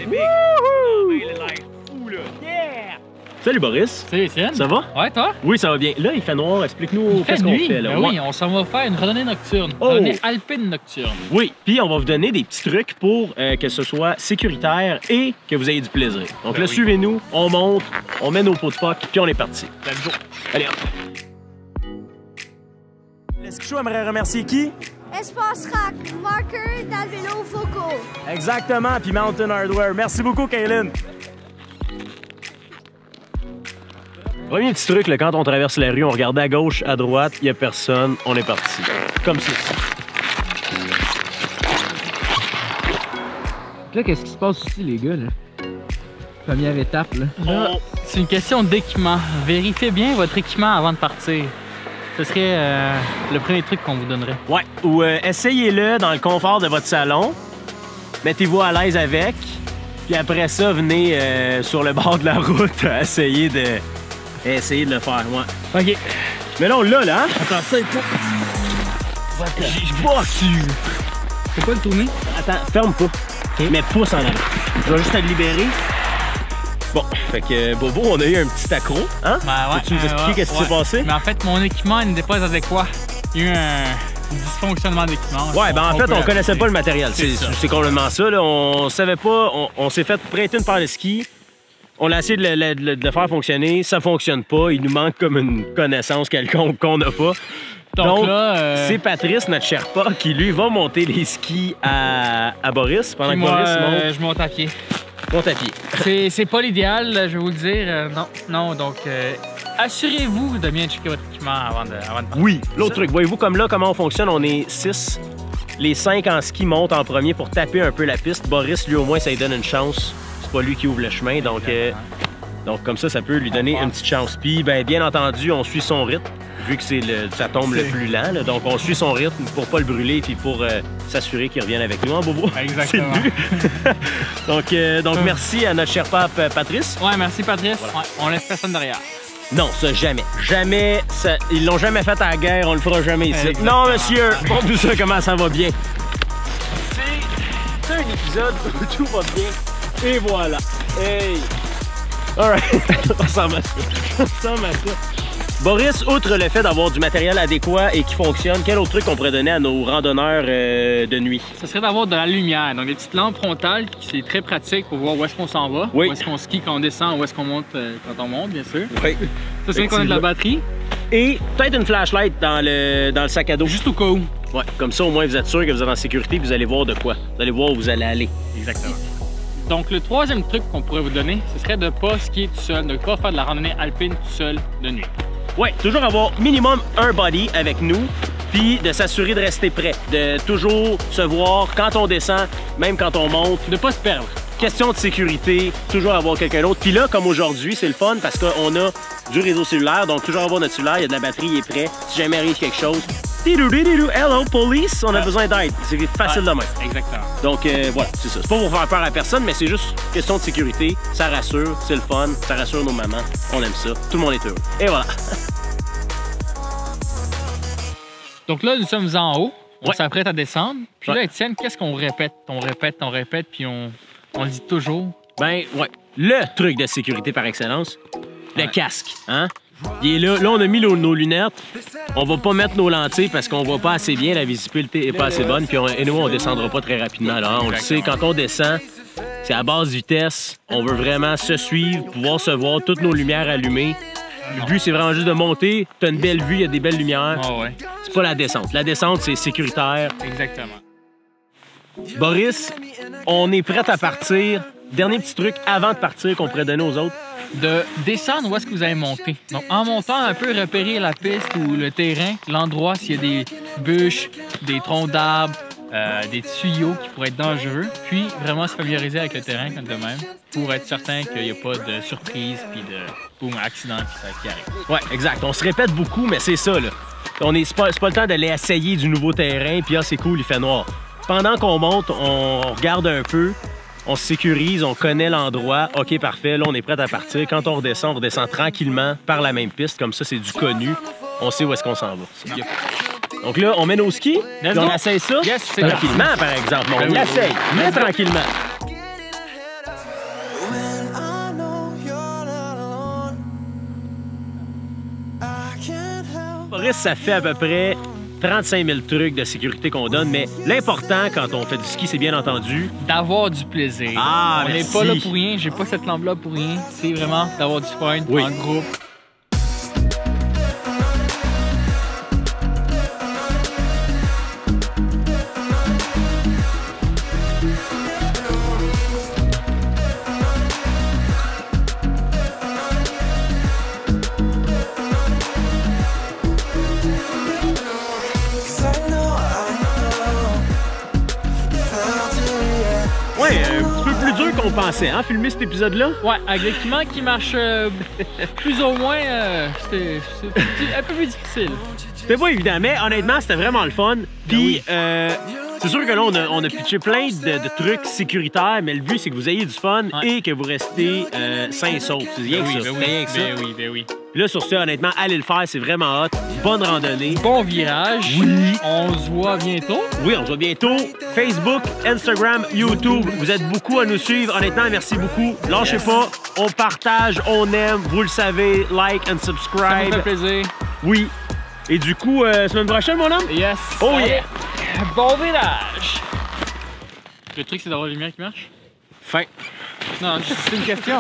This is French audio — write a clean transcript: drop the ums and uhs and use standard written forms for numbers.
big. Oh, il a l'air fou, là. Yeah! Salut Boris. Salut Étienne. Ça va? Ouais, toi? Oui, ça va bien. Là, il fait noir. Explique-nous qu'est-ce qu'on fait, là. Ben oui, on s'en va faire une randonnée nocturne. Oh! Randonnée alpine nocturne. Oui, puis on va vous donner des petits trucs pour que ce soit sécuritaire et que vous ayez du plaisir. Donc Ben là, oui. suivez-nous, on monte, on met nos pots de phoque, puis on est parti. Let's go. Allez, hop. Le ski show aimerait remercier qui? Espace Rack, marqueur dans le vélo Foco. Exactement, puis Mountain Hardware. Merci beaucoup, Kaylin. Premier petit truc, là, quand on traverse la rue, on regarde à gauche, à droite, il n'y a personne, on est parti. Comme ça. Là, qu'est-ce qui se passe ici, les gars, là? Première étape, là. Là, c'est une question d'équipement. Vérifiez bien votre équipement avant de partir. Ce serait le premier truc qu'on vous donnerait. Ouais, ou essayez-le dans le confort de votre salon. Mettez-vous à l'aise avec. Puis après ça, venez sur le bord de la route essayer de le faire. Ouais. OK. Mais là, on l'a, là. Hein? Attends, ça, il faut... Je vois dessus. C'est pas le tourner? Attends, ferme pas. Mais pousse en avant. Je vais juste te le libérer. Bon, fait que Bobo, on a eu un petit accro. Hein? Ben ouais, Peux-tu nous expliquer qu'est-ce qui s'est passé? Mais en fait, mon équipement il n'était pas adéquat. Il y a eu un dysfonctionnement d'équipement. Ouais, ben en fait, on connaissait pas le matériel. C'est ça. C'est complètement ça. Là. On savait pas. On s'est fait prêter une paire de skis. On a essayé de le faire fonctionner. Ça fonctionne pas. Il nous manque comme une connaissance quelconque qu'on n'a pas. Donc là, c'est Patrice, notre Sherpa, qui lui va monter les skis à Boris pendant que moi, Boris monte. je monte à pied. Monte à pied. C'est pas l'idéal, je vais vous le dire. Non, donc assurez-vous de bien checker votre équipement avant de partir. Oui. L'autre truc, voyez-vous comme là, comment on fonctionne? On est 6. Les 5 en ski montent en premier pour taper un peu la piste. Boris, lui, au moins, ça lui donne une chance. C'est pas lui qui ouvre le chemin, donc comme ça peut lui donner une petite chance. Puis, bien entendu, on suit son rythme, vu que ça tombe le plus lent. Là. Donc, on suit son rythme pour pas le brûler puis pour s'assurer qu'il revienne avec nous, hein, Bobo? Exactement. C'est le but. donc merci à notre cher pape Patrice. Ouais, merci Patrice. Voilà. Ouais, on laisse personne derrière. Non, ça, jamais. Jamais. Ils l'ont jamais fait à la guerre, on le fera jamais ici. Exactement. Non, monsieur, montre-nous ça, comment ça va bien. C'est un épisode où tout va bien. Et voilà. Hey! Alright. On ressemble à ça. On ressemble à ça. Boris, outre le fait d'avoir du matériel adéquat et qui fonctionne, quel autre truc on pourrait donner à nos randonneurs de nuit? Ce serait d'avoir de la lumière, donc des petites lampes frontales, c'est très pratique pour voir où est-ce qu'on s'en va, Oui. où est-ce qu'on skie quand on descend, où est-ce qu'on monte quand on monte, bien sûr. Oui. Ça serait qu'on a de la batterie, Et peut-être une flashlight dans le sac à dos. juste au cas où. Ouais, comme ça, au moins, vous êtes sûr que vous êtes en sécurité et vous allez voir de quoi. Vous allez voir où vous allez aller. Exactement. Donc le troisième truc qu'on pourrait vous donner, ce serait de ne pas skier tout seul, de ne pas faire de la randonnée alpine tout seul de nuit. Ouais, toujours avoir minimum un buddy avec nous, puis de s'assurer de rester prêt, de toujours se voir quand on descend, même quand on monte. De ne pas se perdre. Question de sécurité, toujours avoir quelqu'un d'autre. Puis là, comme aujourd'hui, c'est le fun parce qu'on a du réseau cellulaire, donc toujours avoir notre cellulaire, il y a de la batterie, il est prêt. Si jamais arrive quelque chose, hello police, on a besoin d'aide. C'est facile de même. Exactement. Donc voilà, c'est ça. C'est pas pour faire peur à personne, mais c'est juste question de sécurité. Ça rassure, c'est le fun, ça rassure nos mamans. On aime ça. Tout le monde est heureux. Et voilà. Donc là, nous sommes en haut, on Ouais. s'apprête à descendre. Puis Ouais. là, Étienne, qu'est-ce qu'on répète? On répète, puis on le dit toujours. Ben ouais. Le truc de sécurité par excellence, le Ouais. casque. Hein? Il est là. Là, on a mis nos lunettes. On va pas mettre nos lentilles parce qu'on voit pas assez bien, la visibilité est pas assez bonne. Puis nous, on descendra pas très rapidement. Là, hein? On le sait, quand on descend, c'est à basse vitesse. On veut vraiment se suivre, pouvoir se voir, toutes nos lumières allumées. Le but, c'est vraiment juste de monter. T'as une belle vue, il y a des belles lumières. Ah ouais, C'est pas la descente. La descente, c'est sécuritaire. exactement. Boris, on est prêt à partir. Dernier petit truc avant de partir qu'on pourrait donner aux autres. De descendre où est-ce que vous allez monter. Donc, en montant, un peu repérer la piste ou le terrain, l'endroit, s'il y a des bûches, des troncs d'arbres, des tuyaux qui pourraient être dangereux, puis vraiment se familiariser avec le terrain comme de même pour être certain qu'il n'y a pas de surprise puis de boum, accident qui arrive. Ouais, exact. On se répète beaucoup, mais c'est ça, là. C'est pas le temps d'aller essayer du nouveau terrain, puis c'est cool, il fait noir. Pendant qu'on monte, on regarde un peu, on se sécurise, on connaît l'endroit. OK, parfait, là, on est prêt à partir. Quand on redescend tranquillement par la même piste. Comme ça, c'est du connu. On sait où est-ce qu'on s'en va. C'est bien. Donc là, on met nos skis, puis on essaye ça Yes, c'est tranquillement, par exemple. On Ben oui, l'essaye, oui. mais tranquillement. Boris, ça fait à peu près 35 000 trucs de sécurité qu'on donne, mais l'important quand on fait du ski, c'est bien entendu... D'avoir du plaisir. Ah, on n'est merci. pas là pour rien, j'ai pas cette lampe-là pour rien. C'est vraiment d'avoir du fun Oui. en groupe. Ouais, un petit peu plus dur qu'on pensait, hein, filmer cet épisode-là? Ouais, avec l'équipement qui marche plus ou moins, c'est un peu plus difficile. C'était pas évident, mais honnêtement, c'était vraiment le fun. Puis, c'est sûr que là, on a pitché plein de trucs sécuritaires, mais le but, c'est que vous ayez du fun et que vous restez sains et saufs. C'est rien que ça. Ben C'est rien que ça. ben oui. Puis là, sur ça, honnêtement, allez le faire, c'est vraiment hot. Bonne randonnée. Bon virage. Oui. On se voit bientôt. Oui, on se voit bientôt. Facebook, Instagram, YouTube. Vous êtes beaucoup à nous suivre. Honnêtement, merci beaucoup. Lâchez pas. On partage, on aime. Vous le savez. Like and Ça subscribe. me fait plaisir. Oui. Et du coup, semaine prochaine, mon homme? Yes. Oh yeah. Bon virage. Le truc, c'est d'avoir la lumière qui marche? Fin. Non, c'est une question.